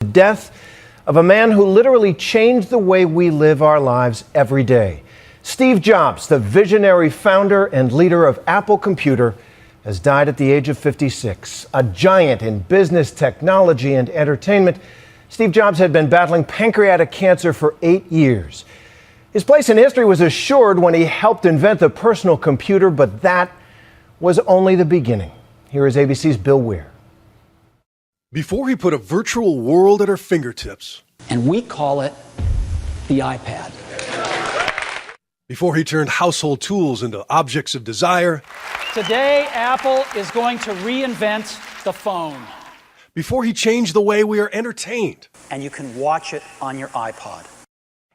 The death of a man who literally changed the way we live our lives every day. Stīvs Džobss, the visionary founder and leader of Apple Computer, has died at the age of 56. A giant in business, technology, and entertainment, Stīvs Džobss had been battling pancreatic cancer for 8 years. His place in history was assured when he helped invent the personal computer, but that was only the beginning. Here is ABC's Bill Weir. Before he put a virtual world at our fingertips. And we call it the iPad. Before he turned household tools into objects of desire. Today, Apple is going to reinvent the phone. Before he changed the way we are entertained. And you can watch it on your iPod.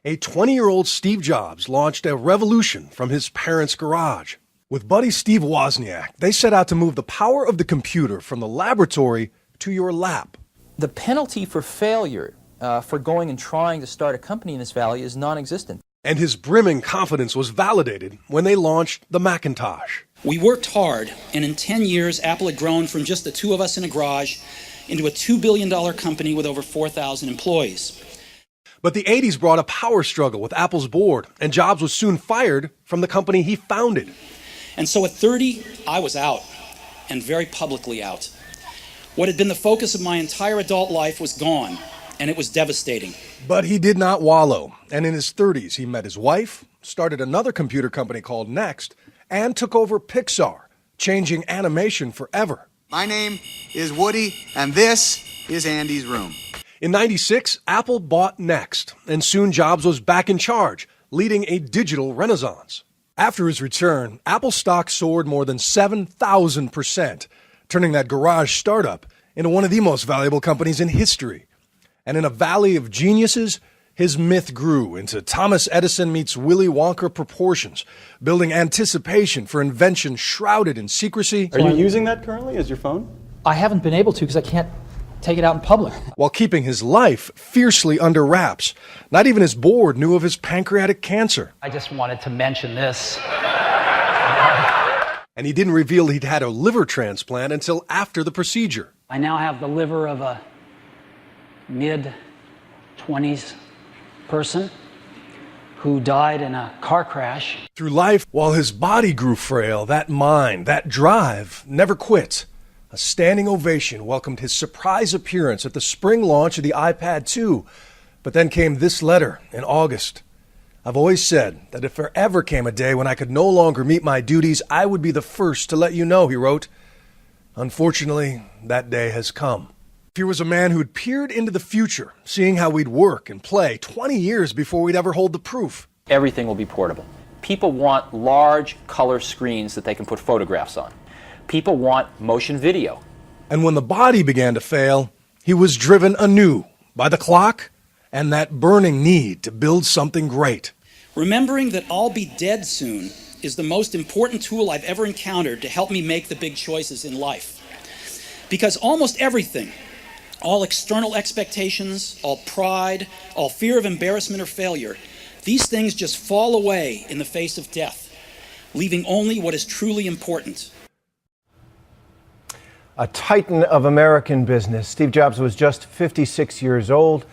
A 20-year-old Stīvs Džobss launched a revolution from his parents' garage. With buddy Steve Wozniak, they set out to move the power of the computer from the laboratory to your lap. The penalty for failure for going and trying to start a company in this valley is non-existent. And his brimming confidence was validated when they launched the Macintosh. We worked hard, and in 10 years, Apple had grown from just the two of us in a garage into a $2 billion company with over 4,000 employees. But the 80s brought a power struggle with Apple's board, and Jobs was soon fired from the company he founded. And so at 30, I was out, and very publicly out. What had been the focus of my entire adult life was gone, and it was devastating. But he did not wallow, and in his 30s he met his wife, started another computer company called Next, and took over Pixar, changing animation forever. My name is Woody, and this is Andy's room. In '96, Apple bought Next, and soon Jobs was back in charge, leading a digital renaissance. After his return, Apple stock soared more than 7,000%, turning that garage startup into one of the most valuable companies in history. And in a valley of geniuses, his myth grew into Thomas Edison meets Willy Wonka proportions, building anticipation for invention shrouded in secrecy. Are you using that currently as your phone? I haven't been able to because I can't take it out in public. While keeping his life fiercely under wraps. Not even his board knew of his pancreatic cancer. I just wanted to mention this. And he didn't reveal he'd had a liver transplant until after the procedure. I now have the liver of a mid-20s person who died in a car crash. Through life, while his body grew frail, that mind, that drive, never quit. A standing ovation welcomed his surprise appearance at the spring launch of the iPad II. But then came this letter in August. I've always said that if there ever came a day when I could no longer meet my duties, I would be the first to let you know, he wrote. Unfortunately, that day has come. Here was a man who'd peered into the future, seeing how we'd work and play 20 years before we'd ever hold the proof. Everything will be portable. People want large color screens that they can put photographs on. People want motion video. And when the body began to fail, he was driven anew by the clock and that burning need to build something great. Remembering that I'll be dead soon is the most important tool I've ever encountered to help me make the big choices in life. Because almost everything, all external expectations, all pride, all fear of embarrassment or failure, these things just fall away in the face of death, leaving only what is truly important. A titan of American business, Stīvs Džobss was just 56 years old.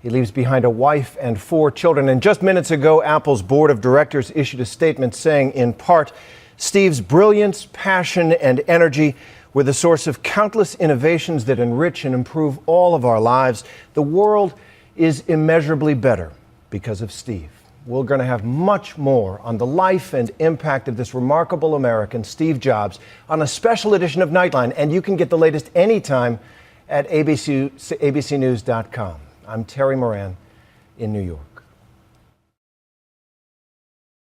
He leaves behind a wife and 4 children. And just minutes ago, Apple's board of directors issued a statement saying, in part, Steve's brilliance, passion, and energy were the source of countless innovations that enrich and improve all of our lives. The world is immeasurably better because of Steve. We're going to have much more on the life and impact of this remarkable American, Stīvs Džobss, on a special edition of Nightline. And you can get the latest anytime at abcnews.com. I'm Terry Moran in New York.